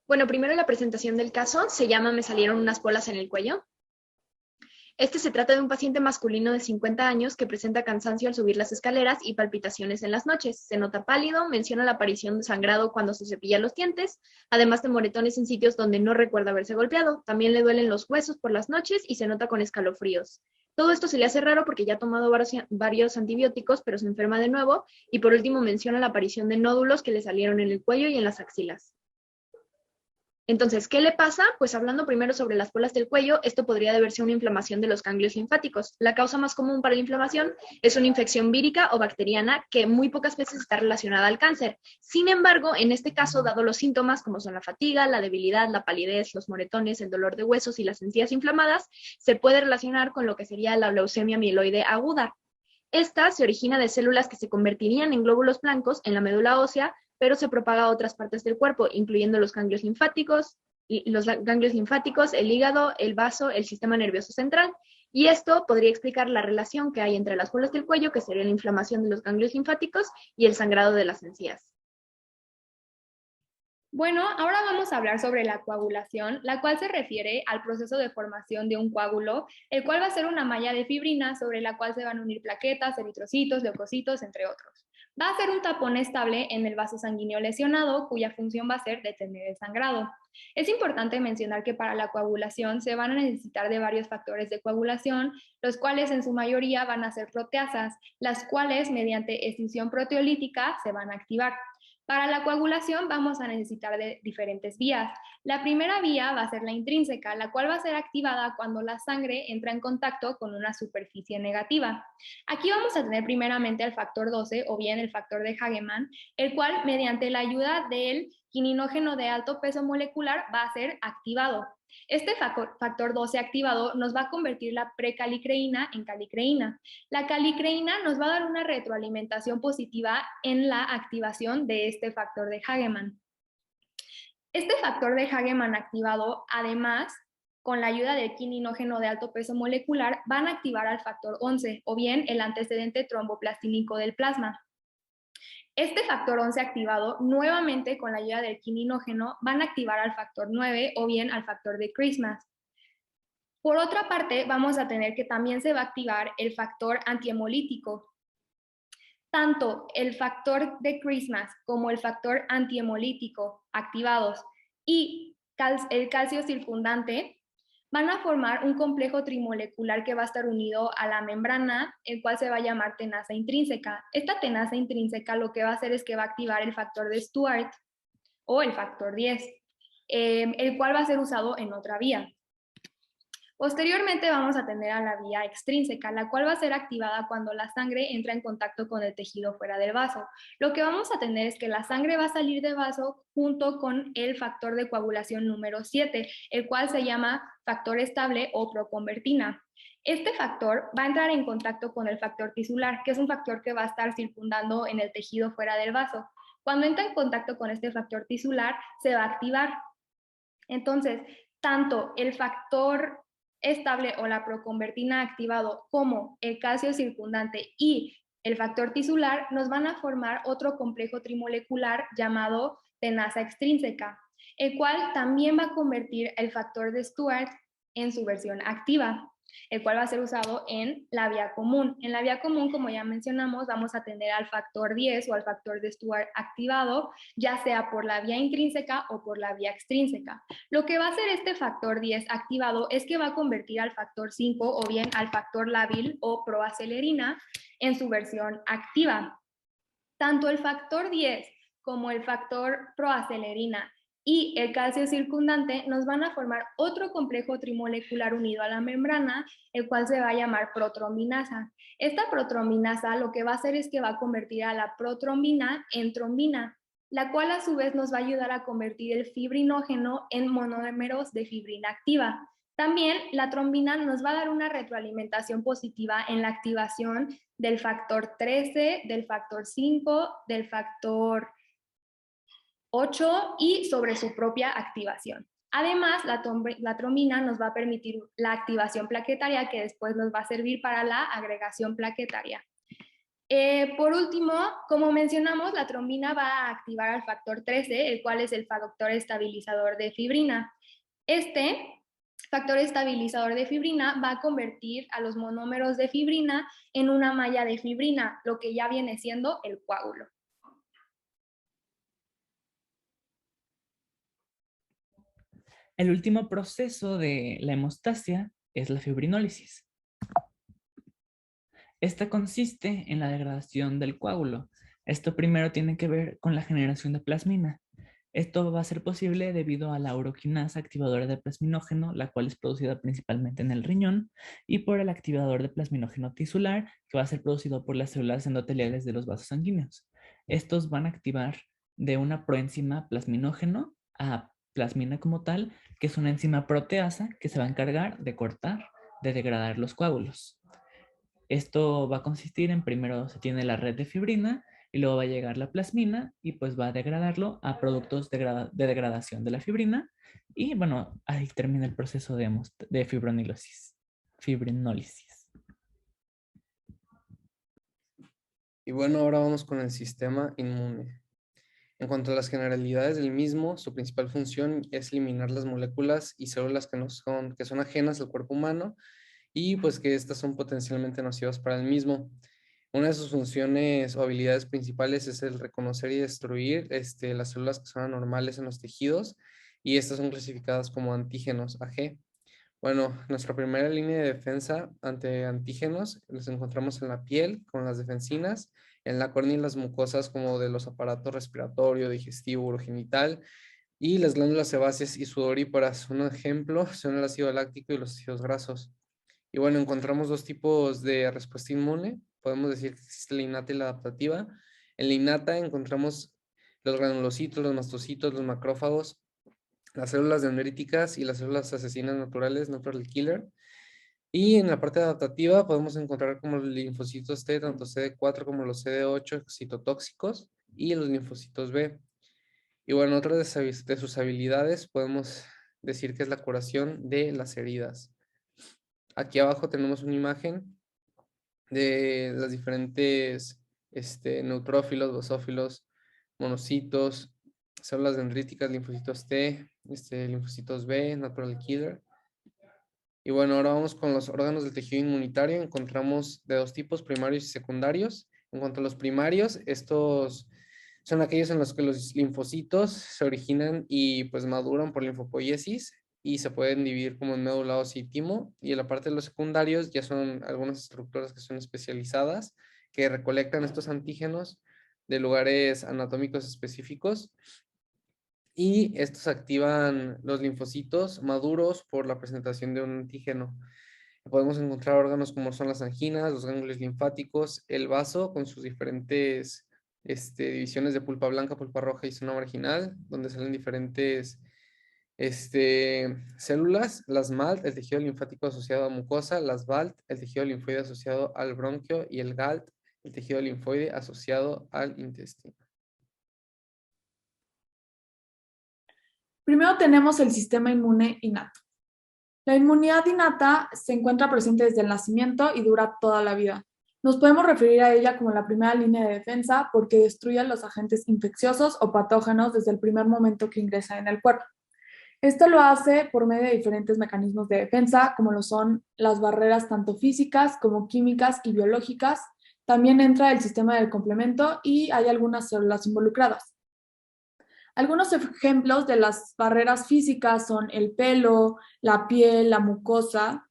Bueno, primero la presentación del caso se llama Me salieron unas bolas en el cuello. Este se trata de un paciente masculino de 50 años que presenta cansancio al subir las escaleras y palpitaciones en las noches. Se nota pálido, menciona la aparición de sangrado cuando se cepilla los dientes, además de moretones en sitios donde no recuerda haberse golpeado. También le duelen los huesos por las noches y se nota con escalofríos. Todo esto se le hace raro porque ya ha tomado varios antibióticos, pero se enferma de nuevo. Y por último menciona la aparición de nódulos que le salieron en el cuello y en las axilas. Entonces, ¿qué le pasa? Pues hablando primero sobre las bolas del cuello, esto podría deberse a una inflamación de los ganglios linfáticos. La causa más común para la inflamación es una infección vírica o bacteriana que muy pocas veces está relacionada al cáncer. Sin embargo, en este caso, dado los síntomas como son la fatiga, la debilidad, la palidez, los moretones, el dolor de huesos y las encías inflamadas, se puede relacionar con lo que sería la leucemia mieloide aguda. Esta se origina de células que se convertirían en glóbulos blancos en la médula ósea, pero se propaga a otras partes del cuerpo, incluyendo los ganglios linfáticos, el hígado, el vaso, el sistema nervioso central. Y esto podría explicar la relación que hay entre las bolas del cuello, que sería la inflamación de los ganglios linfáticos, y el sangrado de las encías. Bueno, ahora vamos a hablar sobre la coagulación, la cual se refiere al proceso de formación de un coágulo, el cual va a ser una malla de fibrina sobre la cual se van a unir plaquetas, eritrocitos, leucocitos, entre otros. Va a ser un tapón estable en el vaso sanguíneo lesionado, cuya función va a ser detener el sangrado. Es importante mencionar que para la coagulación se van a necesitar de varios factores de coagulación, los cuales en su mayoría van a ser proteasas, las cuales mediante escisión proteolítica se van a activar. Para la coagulación vamos a necesitar de diferentes vías. La primera vía va a ser la intrínseca, la cual va a ser activada cuando la sangre entra en contacto con una superficie negativa. Aquí vamos a tener primeramente el factor 12 o bien el factor de Hagemann, el cual mediante la ayuda del quininógeno de alto peso molecular va a ser activado. Este factor 12 activado nos va a convertir la precalicreína en calicreína. La calicreína nos va a dar una retroalimentación positiva en la activación de este factor de Hagemann. Este factor de Hagemann activado, además, con la ayuda del quininógeno de alto peso molecular, van a activar al factor 11, o bien el antecedente tromboplastínico del plasma. Este factor 11 activado, nuevamente con la ayuda del quininógeno, van a activar al factor 9 o bien al factor de Christmas. Por otra parte, vamos a tener que también se va a activar el factor antihemolítico. Tanto el factor de Christmas como el factor antihemolítico activados y el calcio circundante van a formar un complejo trimolecular que va a estar unido a la membrana, el cual se va a llamar tenaza intrínseca. Esta tenaza intrínseca lo que va a hacer es que va a activar el factor de Stuart o el factor 10, el cual va a ser usado en otra vía. Posteriormente vamos a tener a la vía extrínseca, la cual va a ser activada cuando la sangre entra en contacto con el tejido fuera del vaso. Lo que vamos a tener es que la sangre va a salir del vaso junto con el factor de coagulación número 7, el cual se llama factor estable o proconvertina. Este factor va a entrar en contacto con el factor tisular, que es un factor que va a estar circundando en el tejido fuera del vaso. Cuando entra en contacto con este factor tisular, se va a activar. Entonces, tanto el factor estable o la proconvertina activado como el calcio circundante y el factor tisular nos van a formar otro complejo trimolecular llamado tenaza extrínseca, el cual también va a convertir el factor de Stuart en su versión activa, el cual va a ser usado en la vía común. En la vía común, como ya mencionamos, vamos a tener al factor 10 o al factor de Stuart activado, ya sea por la vía intrínseca o por la vía extrínseca. Lo que va a hacer este factor 10 activado es que va a convertir al factor 5 o bien al factor lábil o proacelerina en su versión activa. Tanto el factor 10 como el factor proacelerina y el calcio circundante nos van a formar otro complejo trimolecular unido a la membrana, el cual se va a llamar protrombinasa. Esta protrombinasa lo que va a hacer es que va a convertir a la protrombina en trombina, la cual a su vez nos va a ayudar a convertir el fibrinógeno en monómeros de fibrina activa. También la trombina nos va a dar una retroalimentación positiva en la activación del factor 13, del factor 5, del factor 8 y sobre su propia activación. Además, la trombina nos va a permitir la activación plaquetaria que después nos va a servir para la agregación plaquetaria. Por último, como mencionamos, la trombina va a activar al factor 13, el cual es el factor estabilizador de fibrina. Este factor estabilizador de fibrina va a convertir a los monómeros de fibrina en una malla de fibrina, lo que ya viene siendo el coágulo. El último proceso de la hemostasia es la fibrinólisis. Esta consiste en la degradación del coágulo. Esto primero tiene que ver con la generación de plasmina. Esto va a ser posible debido a la uroquinasa activadora de plasminógeno, la cual es producida principalmente en el riñón, y por el activador de plasminógeno tisular, que va a ser producido por las células endoteliales de los vasos sanguíneos. Estos van a activar de una proenzima plasminógeno a plasmina como tal, que es una enzima proteasa que se va a encargar de cortar, de degradar los coágulos. Esto va a consistir en, primero se tiene la red de fibrina y luego va a llegar la plasmina y pues va a degradarlo a productos de degradación de la fibrina y bueno, ahí termina el proceso de fibrinólisis. Y bueno, ahora vamos con el sistema inmune. En cuanto a las generalidades del mismo, su principal función es eliminar las moléculas y células que son ajenas al cuerpo humano y pues que estas son potencialmente nocivas para el mismo. Una de sus funciones o habilidades principales es el reconocer y destruir las células que son anormales en los tejidos y estas son clasificadas como antígenos AG. Bueno, nuestra primera línea de defensa ante antígenos los encontramos en la piel con las defensinas, en la córnea y las mucosas como de los aparatos respiratorio, digestivo, urogenital y las glándulas sebáceas y sudoríparas. Un ejemplo son el ácido láctico y los ácidos grasos. Y bueno, encontramos dos tipos de respuesta inmune. Podemos decir que existe la innata y la adaptativa. En la innata encontramos los granulocitos, los mastocitos, los macrófagos, las células dendríticas y las células asesinas naturales, natural killer. Y en la parte adaptativa podemos encontrar como los linfocitos T, tanto CD4 como los CD8 citotóxicos y los linfocitos B. Y bueno, otra de sus habilidades podemos decir que es la curación de las heridas. Aquí abajo tenemos una imagen de las diferentes neutrófilos, basófilos, monocitos, células dendríticas, linfocitos T, linfocitos B, natural killer. Y bueno, ahora vamos con los órganos del tejido inmunitario. Encontramos de dos tipos, primarios y secundarios. En cuanto a los primarios, estos son aquellos en los que los linfocitos se originan y pues maduran por linfopoiesis y se pueden dividir como en médula ósea y timo. Y en la parte de los secundarios ya son algunas estructuras que son especializadas que recolectan estos antígenos de lugares anatómicos específicos y estos activan los linfocitos maduros por la presentación de un antígeno. Podemos encontrar órganos como son las anginas, los ganglios linfáticos, el vaso con sus diferentes divisiones de pulpa blanca, pulpa roja y zona marginal, donde salen diferentes células, las MALT, el tejido linfático asociado a mucosa, las BALT, el tejido linfoide asociado al bronquio y el GALT, el tejido linfoide asociado al intestino. Primero tenemos el sistema inmune innato. La inmunidad innata se encuentra presente desde el nacimiento y dura toda la vida. Nos podemos referir a ella como la primera línea de defensa porque destruye los agentes infecciosos o patógenos desde el primer momento que ingresa en el cuerpo. Esto lo hace por medio de diferentes mecanismos de defensa, como lo son las barreras tanto físicas como químicas y biológicas. También entra el sistema del complemento y hay algunas células involucradas. Algunos ejemplos de las barreras físicas son el pelo, la piel, la mucosa.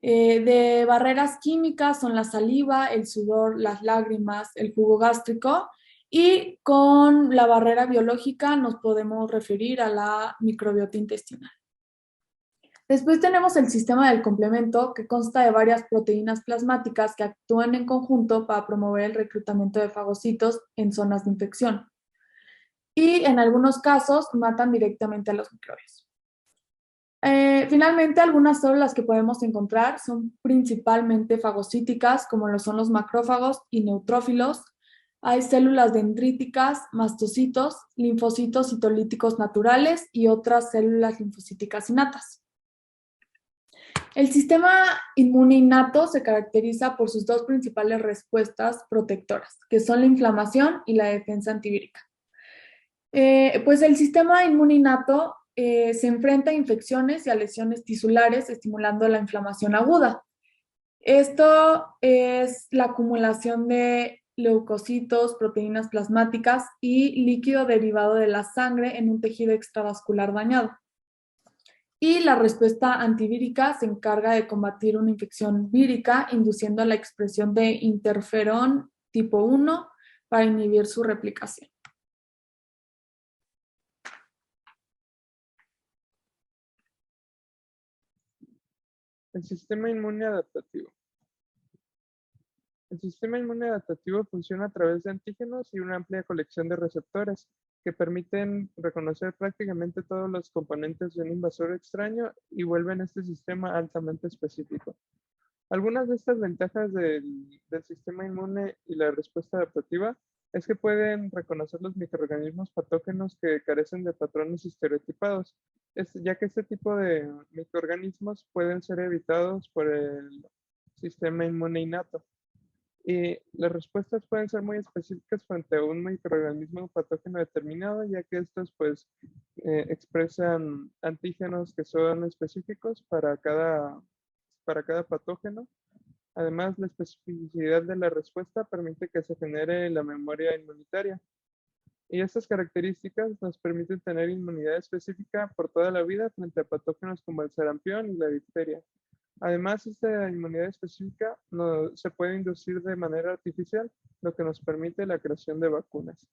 De barreras químicas son la saliva, el sudor, las lágrimas, el jugo gástrico. Y con la barrera biológica nos podemos referir a la microbiota intestinal. Después tenemos el sistema del complemento, que consta de varias proteínas plasmáticas que actúan en conjunto para promover el reclutamiento de fagocitos en zonas de infección. Y en algunos casos matan directamente a los microbios. Finalmente, algunas células que podemos encontrar son principalmente fagocíticas, como lo son los macrófagos y neutrófilos. Hay células dendríticas, mastocitos, linfocitos citolíticos naturales y otras células linfocíticas innatas. El sistema inmune innato se caracteriza por sus dos principales respuestas protectoras, que son la inflamación y la defensa antivírica. Pues el sistema inmune innato se enfrenta a infecciones y a lesiones tisulares, estimulando la inflamación aguda. Esto es la acumulación de leucocitos, proteínas plasmáticas y líquido derivado de la sangre en un tejido extravascular dañado. Y la respuesta antivírica se encarga de combatir una infección vírica, induciendo la expresión de interferón tipo 1 para inhibir su replicación. El sistema inmune adaptativo. El sistema inmune adaptativo funciona a través de antígenos y una amplia colección de receptores que permiten reconocer prácticamente todos los componentes de un invasor extraño y vuelven este sistema altamente específico. Algunas de estas ventajas del sistema inmune y la respuesta adaptativa es que pueden reconocer los microorganismos patógenos que carecen de patrones estereotipados, ya que este tipo de microorganismos pueden ser evitados por el sistema inmune innato. Y las respuestas pueden ser muy específicas frente a un microorganismo patógeno determinado, ya que estos pues expresan antígenos que son específicos para cada patógeno. Además, la especificidad de la respuesta permite que se genere la memoria inmunitaria. Y estas características nos permiten tener inmunidad específica por toda la vida frente a patógenos como el sarampión y la difteria. Además, esta inmunidad específica no, se puede inducir de manera artificial, lo que nos permite la creación de vacunas.